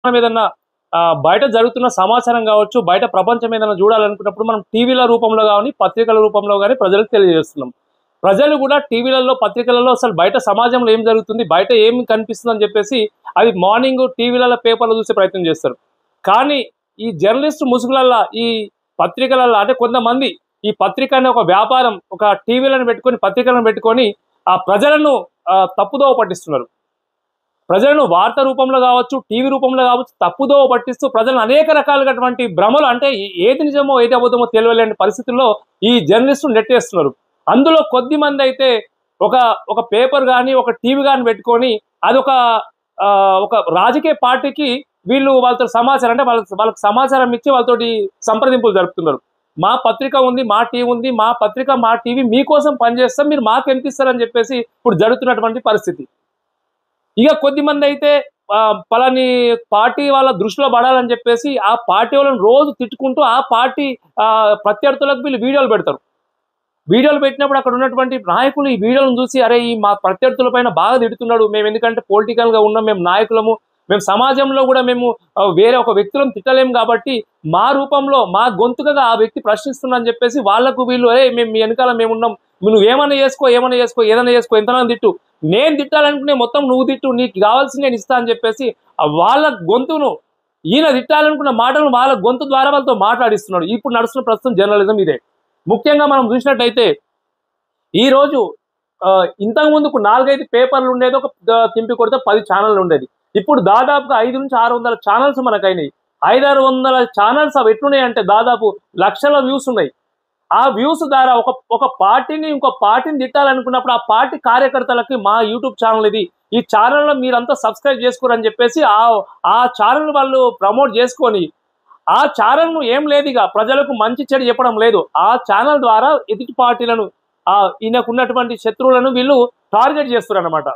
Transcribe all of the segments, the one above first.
మనం ఏదన్నా బయట జరుగుతున్న సమాచారం కావచ్చు, బయట ప్రపంచం ఏదైనా చూడాలనుకున్నప్పుడు మనం టీవీల రూపంలో గాని, పత్రికల రూపంలో గాని ప్రజలకు తెలియజేస్తున్నాం. ప్రజలు కూడా టీవీలలో, పత్రికలలో అసలు బయట సమాజంలో ఏం జరుగుతుంది, బయట ఏం కనిపిస్తుందని చెప్పేసి అది మార్నింగ్ టీవీలలో, పేపర్‌లో చూసే ప్రయత్నం చేస్తారు. కానీ ఈ జర్నలిస్ట్ ముసుగులల్లా, ఈ పత్రికలల్లా అంటే కొంతమంది ఈ పత్రిక అనే ఒక వ్యాపారం, ఒక టీవీలను పెట్టుకొని, పత్రికలను పెట్టుకొని ఆ ప్రజలను తప్పుదోవ పట్టిస్తున్నారు. ప్రజలను వార్త రూపంలో కావచ్చు, టీవీ రూపంలో కావచ్చు తప్పుదోవ పట్టిస్తూ ప్రజలను అనేక రకాలుగటువంటి భ్రమలు అంటే ఏది నిజమో, ఏది అబద్ధమో తెలియలేని పరిస్థితుల్లో ఈ జర్నలిస్టులు నెట్టేస్తున్నారు. అందులో కొద్దిమంది అయితే ఒక ఒక పేపర్ గాని, ఒక టీవీ గాని పెట్టుకొని అదొక ఒక రాజకీయ పార్టీకి వీళ్ళు వాళ్ళతో సమాచారం అంటే వాళ్ళకి సమాచారం ఇచ్చి వాళ్ళతోటి సంప్రదింపులు జరుపుతున్నారు. మా పత్రిక ఉంది, మా టీవీ ఉంది, మా పత్రిక, మా టీవీ మీకోసం పనిచేస్తాం, మీరు మాకెంత ఇస్తారని చెప్పేసి ఇప్పుడు జరుగుతున్నటువంటి పరిస్థితి. ఇక కొద్దిమంది అయితే పలాని పార్టీ వాళ్ళ దృష్టిలో పడాలని చెప్పేసి ఆ పార్టీ వాళ్ళని రోజు తిట్టుకుంటూ ఆ పార్టీ ప్రత్యర్థులకు వీళ్ళు వీడియోలు పెడతారు. వీడియోలు పెట్టినప్పుడు అక్కడ ఉన్నటువంటి నాయకులు ఈ వీడియోలను చూసి అరే ఈ మా ప్రత్యర్థుల పైన బాగా తిడుతున్నాడు, మేము ఎందుకంటే పొలిటికల్ గా ఉన్నాం, మేము నాయకులము, మేము సమాజంలో కూడా మేము వేరే ఒక వ్యక్తులను తిట్టలేము కాబట్టి మా రూపంలో మా గొంతుకగా ఆ వ్యక్తి ప్రశ్నిస్తున్నా అని చెప్పేసి వాళ్ళకు వీళ్ళు అరే మేము మీ వెనకాల మేమున్నాం, నువ్వు ఏమైనా చేసుకో ఏదైనా చేసుకో ఎంతనా తిట్టు, నేను తిట్టాలనుకునే మొత్తం నువ్వు తిట్టు, నీకు కావాల్సింది నేను ఇస్తా అని చెప్పేసి వాళ్ళ గొంతును ఈయన తిట్టాలనుకున్న మాటలను వాళ్ళ గొంతు ద్వారా వాళ్ళతో మాట్లాడిస్తున్నాడు. ఇప్పుడు నడుస్తున్న ప్రస్తుతం జర్నలిజం ఇదే. ముఖ్యంగా మనం చూసినట్టయితే ఈ రోజు ఇంతకు ముందుకు 4-5 పేపర్లు ఉండేది, ఒక తింపి కొడితే 10 ఛానళ్ళు ఉండేది. ఇప్పుడు దాదాపుగా 500-600 ఛానల్స్ మనకైనాయి. 500-600 ఛానల్స్ అవి ఎట్లున్నాయంటే దాదాపు లక్షల వ్యూస్ ఉన్నాయి. ఆ వ్యూస్ ద్వారా ఒక పార్టీని ఇంకో పార్టీని తిట్టాలనుకున్నప్పుడు ఆ పార్టీ కార్యకర్తలకి మా యూట్యూబ్ ఛానల్ ఇది, ఈ ఛానల్లో మీరంతా సబ్స్క్రైబ్ చేసుకోరని చెప్పేసి ఆ ఛానల్ వాళ్ళు ప్రమోట్ చేసుకొని ఆ ఛానల్ను ఏం లేదు ఇక ప్రజలకు మంచి చెడు చెప్పడం లేదు. ఆ ఛానల్ ద్వారా ఎదుటి పార్టీలను ఈయనకున్నటువంటి శత్రువులను వీళ్ళు టార్గెట్ చేస్తారు అనమాట.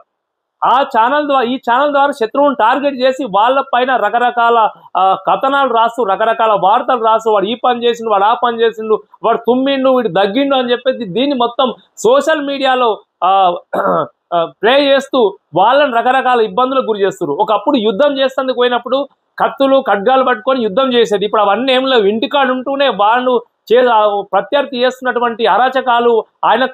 ఈ ఛానల్ ద్వారా శత్రువులను టార్గెట్ చేసి వాళ్ళ పైన రకరకాల కథనాలు రాస్తూ, రకరకాల వార్తలు రాస్తూ వాడు ఈ పని చేసిండు, వాడు ఆ పని చేసిండు, వాడు తుమ్మిండు, వీడు దగ్గిండు అని చెప్పేసి దీన్ని మొత్తం సోషల్ మీడియాలో ప్లే చేస్తూ వాళ్ళని రకరకాల ఇబ్బందులకు గురి చేస్తారు. ఒకప్పుడు యుద్ధం చేస్తేందుకు పోయినప్పుడు కత్తులు ఖడ్గాలు పట్టుకొని యుద్ధం చేసేది. ఇప్పుడు అవన్నీ ఏం లేవు. ఇంటికాడు ఉంటూనే వాళ్ళు ప్రత్యర్థి చేస్తున్నటువంటి అరాచకాలు, ఆయన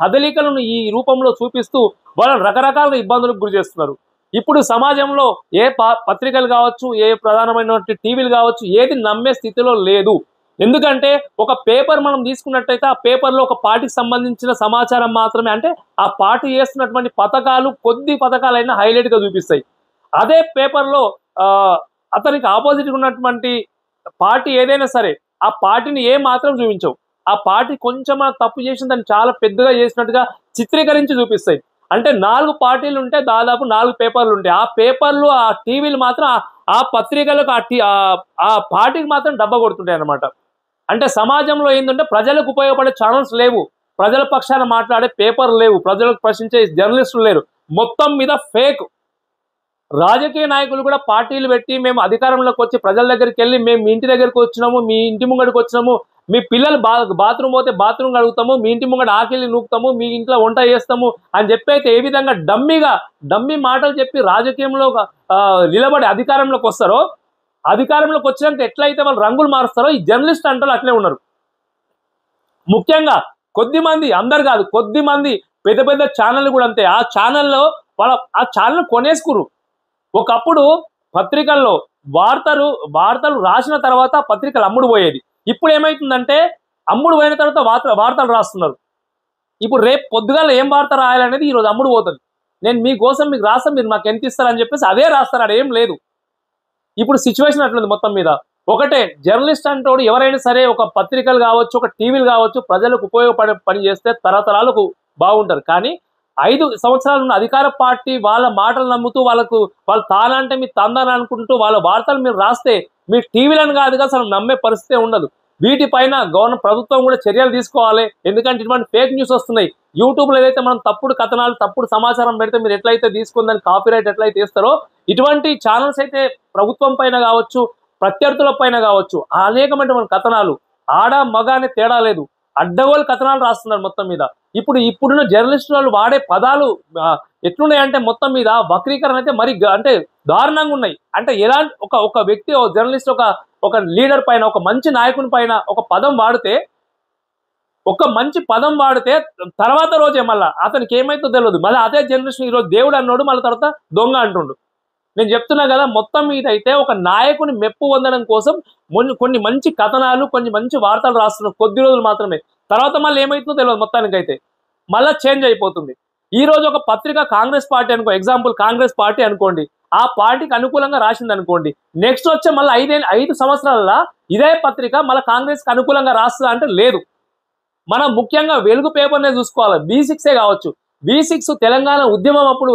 కదలికలను ఈ రూపంలో చూపిస్తూ వాళ్ళని రకరకాల ఇబ్బందులకు గురి చేస్తున్నారు. ఇప్పుడు సమాజంలో ఏ పత్రికలు కావచ్చు, ఏ ప్రధానమైనటువంటి టీవీలు కావచ్చు, ఏది నమ్మే స్థితిలో లేదు. ఎందుకంటే ఒక పేపర్ మనం తీసుకున్నట్టయితే ఆ పేపర్లో ఒక పార్టీకి సంబంధించిన సమాచారం మాత్రమే, అంటే ఆ పార్టీ చేస్తున్నటువంటి పథకాలు కొద్ది పథకాలైనా హైలైట్గా చూపిస్తాయి. అదే పేపర్లో అతనికి ఆపోజిట్గా ఉన్నటువంటి పార్టీ ఏదైనా సరే ఆ పార్టీని ఏ మాత్రం చూపించవు. ఆ పార్టీ కొంచెం తప్పు చేసిన దాన్ని చాలా పెద్దగా చేసినట్టుగా చిత్రీకరించి చూపిస్తాయి. అంటే 4 పార్టీలు ఉంటే దాదాపు 4 పేపర్లు ఉంటాయి. ఆ పేపర్లు, ఆ టీవీలు మాత్రం ఆ పత్రికలకు ఆ పార్టీకి మాత్రం డబ్బా కొడుతుంటాయి అన్నమాట. అంటే సమాజంలో ఏంటంటే ప్రజలకు ఉపయోగపడే ఛానల్స్ లేవు, ప్రజల పక్షాన మాట్లాడే పేపర్లు లేవు, ప్రజలకు ప్రశ్నించే జర్నలిస్టులు లేరు. మొత్తం మీద ఫేక్. రాజకీయ నాయకులు కూడా పార్టీలు పెట్టి మేము అధికారంలోకి వచ్చి ప్రజల దగ్గరికి వెళ్ళి మేము మీ ఇంటి దగ్గరికి వచ్చినాము, మీ ఇంటి ముంగడికి వచ్చినాము, మీ పిల్లలు బాత్రూమ్ పోతే బాత్రూమ్ కడుగుతాము, మీ ఇంటి ముంగడ ఆకిలి నూపుతాము, మీ ఇంట్లో వంట చేస్తాము అని చెప్పి అయితే ఏ విధంగా డమ్మీ మాటలు చెప్పి రాజకీయంలో నిలబడి అధికారంలోకి వస్తారో, అధికారంలోకి వచ్చినాక ఎట్లయితే వాళ్ళు రంగులు మారుస్తారో ఈ జర్నలిస్ట్ అంటారు అట్లే ఉన్నారు. ముఖ్యంగా కొద్దిమంది, అందరు కాదు, కొద్దిమంది పెద్ద పెద్ద ఛానళ్ళు కూడా అంతే. ఆ ఛానల్లో ఆ ఛానల్ కొనేసుకురు. ఒకప్పుడు పత్రికల్లో వార్తలు రాసిన తర్వాత పత్రికలు అమ్ముడు పోయేది. ఇప్పుడు ఏమైతుందంటే అమ్ముడు పోయిన తర్వాత వార్తలు రాస్తున్నారు. ఇప్పుడు రేపు పొద్దుగాల ఏం వార్త రాయాలనేది ఈరోజు అమ్ముడు పోతుంది. నేను మీకోసం మీకు రాస్తాను, మీరు మాకు ఎంత ఇస్తారని చెప్పేసి అదే రాస్తారు. అక్కడ ఏం లేదు. ఇప్పుడు సిచ్యువేషన్ అట్లుంది మొత్తం మీద. ఒకటే, జర్నలిస్ట్ అంటోడు ఎవరైనా సరే ఒక పత్రికలు కావచ్చు, ఒక టీవీలు కావచ్చు, ప్రజలకు ఉపయోగపడే పని చేస్తే తరతరాలకు బాగుంటారు. కానీ 5 సంవత్సరాలు ఉన్న అధికార పార్టీ వాళ్ళ మాటలు నమ్ముతూ వాళ్ళు తానంటే మీ తందని అనుకుంటూ వాళ్ళ వార్తలు మీరు రాస్తే మీ టీవీలను కాదుగా అసలు నమ్మే పరిస్థితే ఉండదు. వీటిపైన ప్రభుత్వం కూడా చర్యలు తీసుకోవాలి. ఎందుకంటే ఇటువంటి ఫేక్ న్యూస్ వస్తున్నాయి. యూట్యూబ్లో ఏదైతే మనం తప్పుడు కథనాలు, తప్పుడు సమాచారం పెడితే మీరు ఎట్లయితే తీసుకుందని కాపీరైట్ ఎట్లయితే ఇస్తారో, ఇటువంటి ఛానల్స్ అయితే ప్రభుత్వం పైన కావచ్చు, ప్రత్యర్థుల పైన కావచ్చు అనేకమైన కథనాలు, ఆడ మగ అనే తేడా లేదు, అడ్డగోలు కథనాలు రాస్తున్నారు మొత్తం మీద. ఇప్పుడున్న జర్నలిస్టులు వాళ్ళు వాడే పదాలు ఎట్లున్నాయంటే మొత్తం మీద వక్రీకరణ అయితే మరి అంటే దారుణంగా ఉన్నాయి. అంటే ఎలాంటి ఒక వ్యక్తి జర్నలిస్ట్ ఒక లీడర్ పైన, ఒక మంచి నాయకుని పైన ఒక మంచి పదం వాడితే తర్వాత రోజే మళ్ళీ అతనికి ఏమైతే తెలియదు, మళ్ళీ అదే జర్నలిస్ట్ ఈరోజు దేవుడు అన్నాడు, మళ్ళీ తర్వాత దొంగ అంటుండు. నేను చెప్తున్నా కదా, మొత్తం మీద అయితే ఒక నాయకుని మెప్పు పొందడం కోసం కొన్ని మంచి కథనాలు, కొన్ని మంచి వార్తలు రాస్తున్నారు కొద్ది రోజులు మాత్రమే. తర్వాత మళ్ళీ ఏమైతుందో తెలియదు, మొత్తానికైతే మళ్ళీ చేంజ్ అయిపోతుంది. ఈ రోజు ఒక పత్రిక కాంగ్రెస్ పార్టీ అనుకో, ఎగ్జాంపుల్ కాంగ్రెస్ పార్టీ అనుకోండి, ఆ పార్టీకి అనుకూలంగా రాసింది అనుకోండి, నెక్స్ట్ వచ్చే మళ్ళీ 5 సంవత్సరాల ఇదే పత్రిక మళ్ళీ కాంగ్రెస్కి అనుకూలంగా రాస్తుందా అంటే లేదు. మనం ముఖ్యంగా వెలుగు పేపర్నే చూసుకోవాలి. B6 కావచ్చు. B6 తెలంగాణ ఉద్యమం అప్పుడు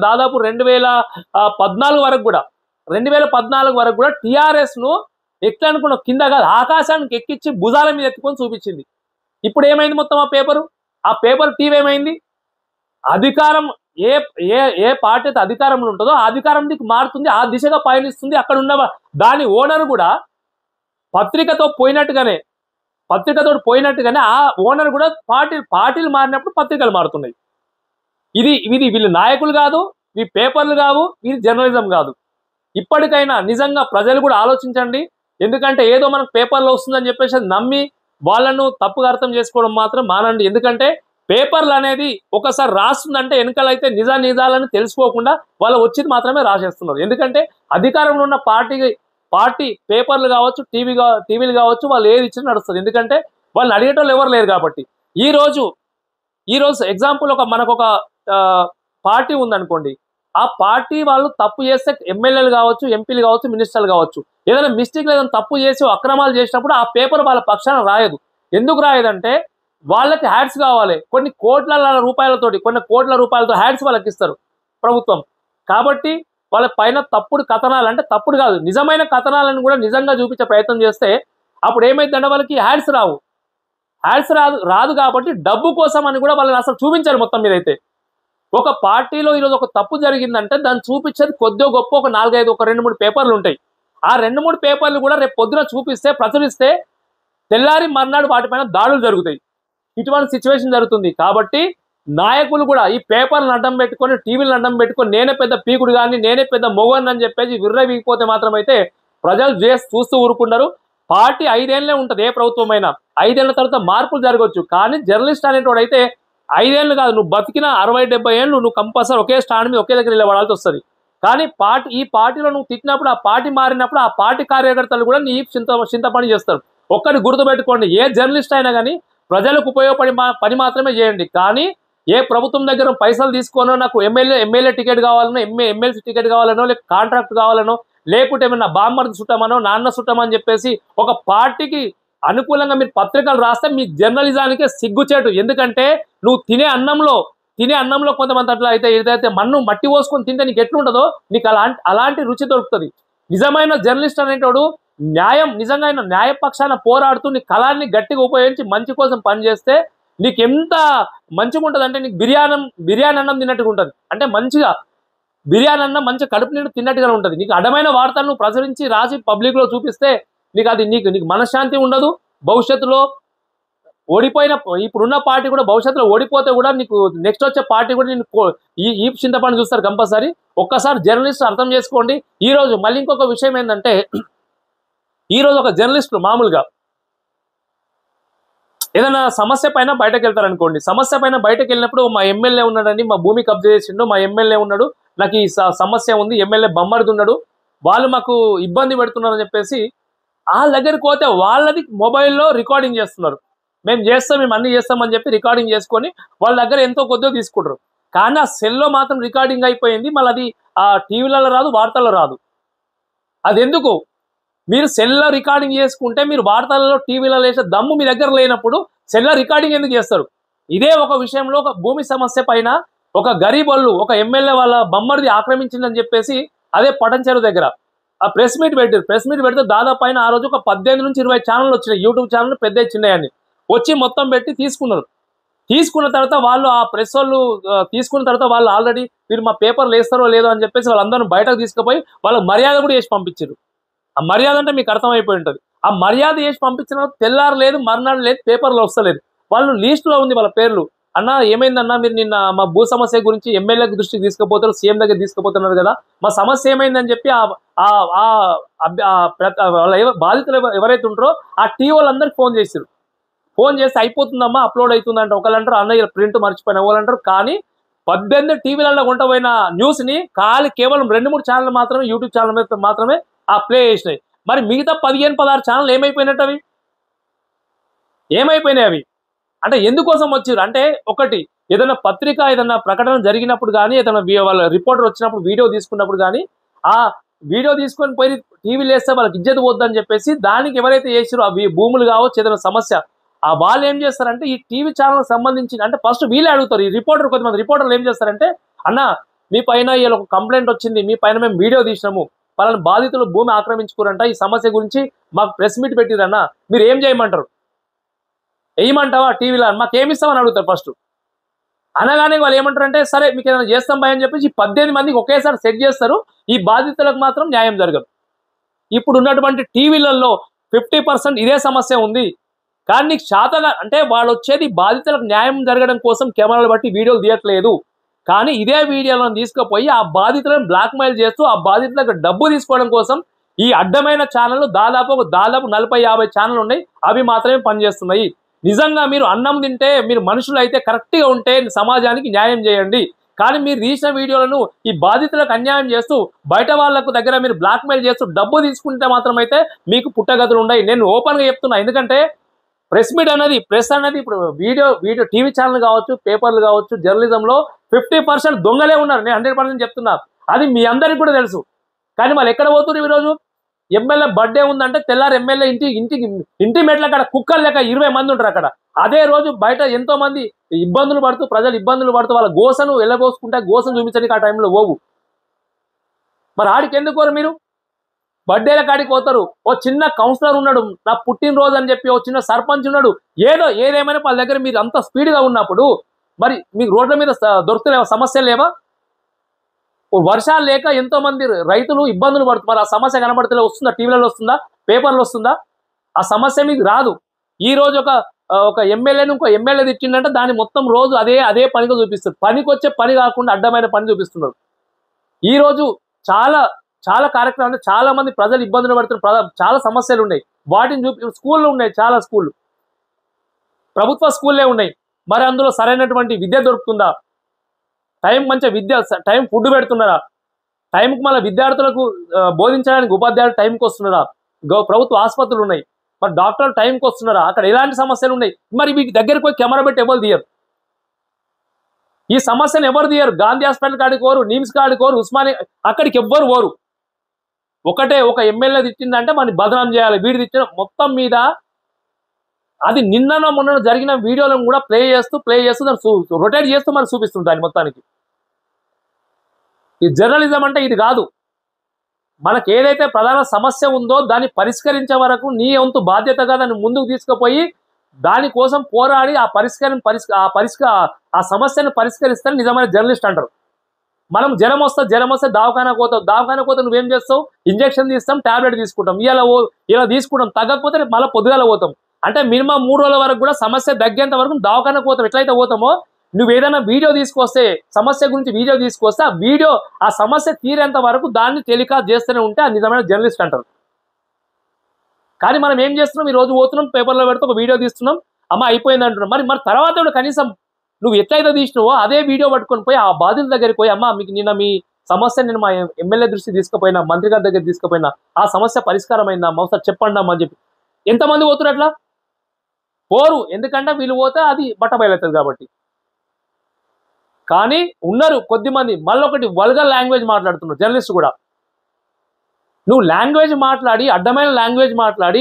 దాదాపు 2014 వరకు కూడా 2014 వరకు కూడా టీఆర్ఎస్ను ఎట్లా అనుకున్న కింద కాదు ఆకాశానికి ఎక్కించి భుజాల మీద ఎత్తుకొని చూపించింది. ఇప్పుడు ఏమైంది మొత్తం ఆ పేపర్ టీవీ ఏమైంది? అధికారం ఏ ఏ ఏ పార్టీ అయితే అధికారంలో ఉంటుందో ఆ అధికారానికి మారుతుంది, ఆ దిశగా పయనిస్తుంది. అక్కడ ఉన్న దాని ఓనర్ కూడా పత్రికతో పోయినట్టుగానే ఆ ఓనర్ కూడా పార్టీలు మారినప్పుడు పత్రికలు మారుతున్నాయి. ఇది వీళ్ళు నాయకులు కాదు, ఈ పేపర్లు కావు, ఇది జర్నలిజం కాదు. ఇప్పటికైనా నిజంగా ప్రజలు కూడా ఆలోచించండి. ఎందుకంటే ఏదో మనకు పేపర్లో వస్తుందని చెప్పేసి నమ్మి వాళ్ళను తప్పుగా అర్థం చేసుకోవడం మాత్రం మానండి. ఎందుకంటే పేపర్లు అనేది ఒకసారి రాస్తుందంటే వెనకాలైతే నిజాలను తెలుసుకోకుండా వాళ్ళు వచ్చింది మాత్రమే రాసేస్తున్నారు. ఎందుకంటే అధికారంలో ఉన్న పార్టీ పేపర్లు కావచ్చు, టీవీలు కావచ్చు, వాళ్ళు ఏది ఇచ్చినా నడుస్తుంది. ఎందుకంటే వాళ్ళని అడిగేటోళ్ళు ఎవరు లేరు కాబట్టి. ఈ రోజు ఎగ్జాంపుల్ మనకు ఒక పార్టీ ఉందనుకోండి, ఆ పార్టీ వాళ్ళు తప్పు చేస్తే ఎమ్మెల్యేలు కావచ్చు, ఎంపీలు కావచ్చు, మినిస్టర్లు కావచ్చు, ఏదైనా మిస్టేక్ ఏదైనా తప్పు చేసి అక్రమాలు చేసినప్పుడు ఆ పేపర్ వాళ్ళ పక్షాన రాయదు. ఎందుకు రాయదంటే వాళ్ళకి హ్యాడ్స్ కావాలి. కొన్ని కోట్ల రూపాయలతో హ్యాడ్స్ వాళ్ళకి ఇస్తారు ప్రభుత్వం. కాబట్టి వాళ్ళ పైన తప్పుడు కథనాలు, అంటే తప్పుడు కాదు నిజమైన కథనాలను కూడా నిజంగా చూపించే ప్రయత్నం చేస్తే అప్పుడు ఏమైందంటే వాళ్ళకి హ్యాడ్స్ రాదు కాబట్టి డబ్బు కోసం అని కూడా వాళ్ళని అసలు చూపించారు. మొత్తం మీద అయితే ఒక పార్టీలో ఈరోజు ఒక తప్పు జరిగిందంటే దాన్ని చూపించేది కొద్దిగా గొప్ప ఒక 4-5 ఒక 2-3 పేపర్లు ఉంటాయి. ఆ 2-3 పేపర్లు కూడా రేపు పొద్దున ప్రచురిస్తే తెల్లారి మర్నాడు వాటిపైన దాడులు జరుగుతాయి. ఇటువంటి సిచ్యువేషన్ జరుగుతుంది. కాబట్టి నాయకులు కూడా ఈ పేపర్లను అడ్డం పెట్టుకొని, టీవీలను అడ్డం పెట్టుకొని నేనే పెద్ద పీకుడు కానీ, నేనే పెద్ద మొగన్ అని చెప్పేసి విర్రవీగిపోతే మాత్రం అయితే ప్రజలు చూస్తూ ఊరుకుంటారు. పార్టీ 5 ఏళ్ళే ఉంటుంది, ఏ ప్రభుత్వం అయినా 5 ఏళ్ల తర్వాత మార్పులు జరగవచ్చు. కానీ జర్నలిస్ట్ అనేటోడు అయితే 5 ఏళ్ళు కాదు, నువ్వు బతికిన 60-70 ఏళ్ళు నువ్వు కంపల్సరీ ఒకే స్టాండ్ మీద ఒకే దగ్గర నిలబడాల్సి వస్తుంది. కానీ ఈ పార్టీలో నువ్వు తిట్టినప్పుడు, ఆ పార్టీ మారినప్పుడు ఆ పార్టీ కార్యకర్తలు కూడా నీ చింతపని చేస్తారు. ఒక్కటి గుర్తుపెట్టుకోండి, ఏ జర్నలిస్ట్ అయినా కానీ ప్రజలకు ఉపయోగపడి పని మాత్రమే చేయండి. కానీ ఏ ప్రభుత్వం దగ్గర పైసలు తీసుకోనో, నాకు ఎమ్మెల్యే టికెట్ కావాలనో, ఎమ్మెల్సీ టికెట్ కావాలనో, లేక కాంట్రాక్ట్ కావాలనో, లేకుంటే ఏమన్నా బామ్మర్ది చుట్టమనో, నాన్న చుట్టమని చెప్పేసి ఒక పార్టీకి అనుకూలంగా మీరు పత్రికలు రాస్తే మీ జర్నలిజానికే సిగ్గుచేటు. ఎందుకంటే నువ్వు తినే అన్నంలో కొంతమంది అట్లా అయితే ఏదైతే మట్టి పోసుకొని తింటే నీకు ఎట్లుంటుందో నీకు అలాంటి రుచి దొరుకుతుంది. నిజమైన జర్నలిస్ట్ అనేటోడు నిజంగా న్యాయపక్షాన పోరాడుతూ నీ కళాన్ని గట్టిగా ఉపయోగించి మంచి కోసం పనిచేస్తే నీకు ఎంత మంచిగా ఉంటుంది అంటే నీకు బిర్యానీ అన్నం తిన్నట్టుగా ఉంటుంది. అంటే మంచిగా బిర్యానీ అన్నం మంచిగా కడుపు నిండా తిన్నట్టుగా ఉంటుంది. నీకు అడమైన వార్తలను ప్రచురించి రాసి పబ్లిక్లో చూపిస్తే నీకు మనశ్శాంతి ఉండదు. భవిష్యత్తులో ఇప్పుడున్న పార్టీ కూడా భవిష్యత్తులో ఓడిపోతే కూడా నీకు నెక్స్ట్ వచ్చే పార్టీ కూడా నేను ఈ చింతపండు చూస్తారు కంపల్సరీ. ఒక్కసారి జర్నలిస్ట్ అర్థం చేసుకోండి. ఈరోజు మళ్ళీ ఇంకొక విషయం ఏంటంటే, ఈరోజు ఒక జర్నలిస్టు మామూలుగా ఏదైనా సమస్య పైన బయటకు వెళ్తారనుకోండి, సమస్య పైన బయటకు వెళ్ళినప్పుడు మా ఎమ్మెల్యే ఉన్నాడండి, మా భూమి కబ్జా చేసిండు, మా ఎమ్మెల్యే ఉన్నాడు, నాకు ఈ సమస్య ఉంది, ఎమ్మెల్యే బొమ్మడిది ఉన్నాడు, వాళ్ళు మాకు ఇబ్బంది పెడుతున్నారని చెప్పేసి వాళ్ళ దగ్గరికి పోతే వాళ్ళది మొబైల్లో రికార్డింగ్ చేస్తున్నారు. మేము అన్నీ చేస్తామని చెప్పి రికార్డింగ్ చేసుకొని వాళ్ళ దగ్గర ఎంతో కొద్దిగా తీసుకుంటారు. కానీ ఆ సెల్లో మాత్రం రికార్డింగ్ అయిపోయింది, మళ్ళీ అది ఆ టీవీలలో రాదు, వార్తల్లో రాదు. అది ఎందుకు? మీరు సెల్లో రికార్డింగ్ చేసుకుంటే మీరు వార్తలలో టీవీలలో వేసే దమ్ము మీ దగ్గర లేనప్పుడు సెల్లో రికార్డింగ్ ఎందుకు చేస్తారు? ఇదే ఒక విషయంలో ఒక భూమి సమస్య పైన ఒక గరీబోళ్ళు ఒక ఎమ్మెల్యే వాళ్ళ బొమ్మడిది ఆక్రమించిందని చెప్పేసి అదే పటంచెరు దగ్గర ఆ ప్రెస్ మీట్ పెడితే దాదాపు పైన ఆ రోజు ఒక 18 నుంచి 20 ఛానళ్ళు వచ్చినాయి, యూట్యూబ్ ఛానల్ పెద్ద చిన్నయన్ని వచ్చి మొత్తం పెట్టి తీసుకున్నారు. తీసుకున్న తర్వాత వాళ్ళు ఆ ప్రెస్ వాళ్ళు తీసుకున్న తర్వాత వాళ్ళు ఆల్రెడీ మీరు మా పేపర్లు వేస్తారో లేదో అని చెప్పేసి వాళ్ళందరూ బయటకు తీసుకుపోయి వాళ్ళకి మర్యాద కూడా చేసి పంపించారు. ఆ మర్యాద అంటే మీకు అర్థమైపోయి ఉంటుంది. ఆ మర్యాద చేసి పంపించిన తెల్లారు లేదు, మర్నాడు లేదు, పేపర్లో వస్తలేదు. వాళ్ళు లిస్టులో ఉంది వాళ్ళ పేర్లు. అన్న ఏమైందన్నా, మీరు నిన్న మా భూ సమస్య గురించి ఎమ్మెల్యే దృష్టికి తీసుకుపోతారు, సీఎం దగ్గర తీసుకుపోతున్నారు కదా, మా సమస్య ఏమైందని చెప్పి వాళ్ళ బాధితులు ఎవరైతే ఉంటారో ఆ టీ వాళ్ళందరికీ ఫోన్ చేశారు. ఫోన్ చేస్తే అయిపోతుందమ్మా, అప్లోడ్ అవుతుందంట. ఒకళ్ళంటారు అన్నయ్య ప్రింట్ మర్చిపోయిన, వాళ్ళంటారు. కానీ 18 టీవీలలో కొంటపోయిన న్యూస్ని కేవలం 2-3 ఛానల్ మాత్రమే, యూట్యూబ్ ఛానల్ మాత్రమే ప్లే చేసినాయి. మరి మిగతా 15-16 ఛానల్ ఏమైపోయినట్టు? అవి ఏమైపోయినాయి? అవి అంటే ఎందుకోసం వచ్చారు అంటే, ఒకటి ఏదైనా పత్రిక ఏదైనా ప్రకటన జరిగినప్పుడు కానీ, ఏదైనా వాళ్ళ రిపోర్టర్ వచ్చినప్పుడు వీడియో తీసుకున్నప్పుడు కానీ, ఆ వీడియో తీసుకొని పోయి టీవీలు వేస్తే వాళ్ళకి ఇజ్జత్ పోద్దని చెప్పేసి దానికి ఎవరైతే చేసారో అవి భూములు కావచ్చు, ఏదైనా సమస్య, వాళ్ళు ఏం చేస్తారంటే ఈ టీవీ ఛానల్ సంబంధించి అంటే ఫస్ట్ వీళ్ళే అడుగుతారు. ఈ రిపోర్టర్, కొంతమంది రిపోర్టర్లు ఏం చేస్తారంటే, అన్న మీ పైన ఇలా ఒక కంప్లైంట్ వచ్చింది, మీ పైన మేము వీడియో తీసినాము, వాళ్ళని బాధితులు భూమి ఆక్రమించుకురంట, ఈ సమస్య గురించి మాకు ప్రెస్ మీట్ పెట్టిరన్నా, మీరు ఏం చేయమంటారు? వేయమంటావా టీవీలో? మాకేమిస్తామని అడుగుతారు ఫస్ట్. అనగానే వాళ్ళు ఏమంటారంటే, సరే మీకు ఏదైనా చేస్తాం భయ అని చెప్పేసి 18 మందికి ఒకేసారి సెట్ చేస్తారు. ఈ బాధితులకు మాత్రం న్యాయం జరగదు. ఇప్పుడు ఉన్నటువంటి టీవీలలో 50% ఇదే సమస్య ఉంది. కానీ నీకు శాతగా అంటే వాళ్ళు వచ్చేది బాధితులకు న్యాయం జరగడం కోసం కెమెరాలు బట్టి వీడియోలు తీయట్లేదు. కానీ ఇదే వీడియోలను తీసుకుపోయి ఆ బాధితులను బ్లాక్మెయిల్ చేస్తూ ఆ బాధితులకు డబ్బు తీసుకోవడం కోసం ఈ అడ్డమైన ఛానళ్ళు దాదాపు 40-50 ఛానళ్ళు ఉన్నాయి. అవి మాత్రమే పనిచేస్తున్నాయి. నిజంగా మీరు అన్నం తింటే, మీరు మనుషులు అయితే కరెక్ట్గా ఉంటే సమాజానికి న్యాయం చేయండి. కానీ మీరు తీసిన వీడియోలను ఈ బాధితులకు అన్యాయం చేస్తూ బయట వాళ్ళకు దగ్గర మీరు బ్లాక్మెయిల్ చేస్తూ డబ్బు తీసుకుంటే మాత్రం అయితే మీకు పుట్టగతులు ఉన్నాయి. నేను ఓపెన్గా చెప్తున్నా. ఎందుకంటే ప్రెస్ అనేది ఇప్పుడు వీడియో టీవీ ఛానల్ కావచ్చు, పేపర్లు కావచ్చు, జర్నలిజంలో 50% దొంగలే ఉన్నారు. నేను 100% చెప్తున్నా. అది మీ అందరికీ కూడా తెలుసు. కానీ వాళ్ళు ఎక్కడ పోతున్నారు ఈరోజు? ఎమ్మెల్యే బర్త్డే ఉందంటే తెల్లారు ఎమ్మెల్యే ఇంటి మెట్ల అక్కడ కుక్కలు లెక్క 20 మంది ఉంటారు అక్కడ. అదే రోజు బయట ఎంతో మంది ప్రజలు ఇబ్బందులు పడుతూ వాళ్ళ గోసను వెళ్ళబోసుకుంటే గోసను చూపించడానికి ఆ టైంలో పోవు. మరి ఆడికి ఎందుకోరు మీరు? బర్త్డేల కాడికి పోతారు. ఓ చిన్న కౌన్సిలర్ ఉన్నాడు, నా పుట్టినరోజు అని చెప్పి, ఓ చిన్న సర్పంచ్ ఉన్నాడు, ఏదేమైనా వాళ్ళ దగ్గర మీరు అంత స్పీడ్గా ఉన్నప్పుడు మరి మీకు రోడ్ల మీద దొరుకుతలేవా? సమస్యలు లేవా? వర్షాలు లేక ఎంతో మంది రైతులు ఇబ్బందులు పడుతున్నారు. ఆ సమస్య కనబడితే వస్తుందా? టీవీలలో వస్తుందా? పేపర్లో వస్తుందా? ఆ సమస్య మీకు రాదు. ఈ రోజు ఒక ఎమ్మెల్యేను ఇంకో ఎమ్మెల్యే తిట్టిందంటే దాన్ని మొత్తం రోజు అదే పనిగా చూపిస్తారు. పనికి వచ్చే పని కాకుండా అడ్డమైన పని చూపిస్తున్నారు. ఈ రోజు చాలా చాలా కార్యక్రమాలు, చాలా మంది ప్రజలు ఇబ్బందులు పడుతున్నారు. చాలా సమస్యలు ఉన్నాయి. వాటిని స్కూళ్ళు ఉన్నాయి, చాలా స్కూళ్ళు, ప్రభుత్వ స్కూళ్ళే ఉన్నాయి. మరి అందులో సరైనటువంటి విద్య దొరుకుతుందా? టైం మంచి టైం ఫుడ్ పెడుతున్నారా? టైంకి మళ్ళీ విద్యార్థులకు బోధించడానికి ఉపాధ్యాయులు టైంకి వస్తున్నారా? ప్రభుత్వ ఆసుపత్రులు ఉన్నాయి, మరి డాక్టర్లు టైంకి వస్తున్నారా? అక్కడ ఎలాంటి సమస్యలు ఉన్నాయి? మరి వీటి దగ్గరికి పోయి కెమెరా పెట్టి ఎవరు తీయరు. ఈ సమస్యను ఎవరు తీయరు? గాంధీ హాస్పిటల్ కాడికి పోరు, నిమ్స్ కాడికి పోరు, ఉస్మానియా అక్కడికి ఎవ్వరు పోరు. ఒక ఎమ్మెల్యే తిట్టిందంటే మన బదనాం చేయాలి. వీడి తిట్టిన మొత్తం మీద అది నిన్ననో మొన్న జరిగిన వీడియోలను కూడా ప్లే చేస్తూ దాన్ని రొటేట్ చేస్తూ మనం చూపిస్తుంది దాని మొత్తానికి. ఈ జర్నలిజం అంటే ఇది కాదు. మనకు ఏదైతే ప్రధాన సమస్య ఉందో దాన్ని పరిష్కరించే వరకు నీ వంతు బాధ్యతగా దాన్ని ముందుకు తీసుకుపోయి దానికోసం పోరాడి ఆ సమస్యను పరిష్కరిస్తే నిజమైన జర్నలిస్ట్ అంటారు. మనం జ్వరం వస్తే దవాఖానకు పోతావు. నువ్వేం చేస్తావు? ఇంజక్షన్ తీస్తాం, టాబ్లెట్ తీసుకుంటాం, ఇలా తీసుకుంటాం, తగ్గకపోతే మళ్ళీ పొద్దుగాల పోతాం. అంటే మినిమం 3 రోజుల వరకు కూడా సమస్య తగ్గేంత వరకు దవాఖానకు పోతాం. ఎట్లయితే పోతామో నువ్వు ఏదైనా వీడియో తీసుకొస్తే, సమస్య గురించి వీడియో తీసుకొస్తే ఆ సమస్య తీరేంత వరకు దాన్ని టెలికాస్ట్ చేస్తూనే ఉంటే ఆ నిజమైన జర్నలిస్ట్ అంటారు. కానీ మనం ఏం చేస్తున్నాం? ఈ రోజు పోతున్నాం, పేపర్లో పెడితే ఒక వీడియో తీస్తున్నాం, అమ్మ అయిపోయింది అంటున్నాం. మరి తర్వాత కనీసం నువ్వు ఎట్లయితే తీసినావో అదే వీడియో పట్టుకొని పోయి ఆ బాధితుల దగ్గరికి పోయి, అమ్మ మీకు నిన్న మీ సమస్య నేను మా ఎమ్మెల్యే దృష్టికి తీసుకుపోయినా, మంత్రి గారి దగ్గర తీసుకుపోయినా, ఆ సమస్య పరిష్కారం అయిందా ఒకసారి చెప్పండి అమ్మా అని చెప్పి. ఎంతమంది పోతున్నారు అట్లా? పోరు. ఎందుకంటే వీళ్ళు పోతే అది బట్టబయలవుతుంది కాబట్టి. కానీ ఉన్నారు కొద్దిమంది మళ్ళొకటి వల్గర్ లాంగ్వేజ్ మాట్లాడుతున్నారు జర్నలిస్ట్ కూడా. నువ్వు లాంగ్వేజ్ మాట్లాడి, అడ్డమైన లాంగ్వేజ్ మాట్లాడి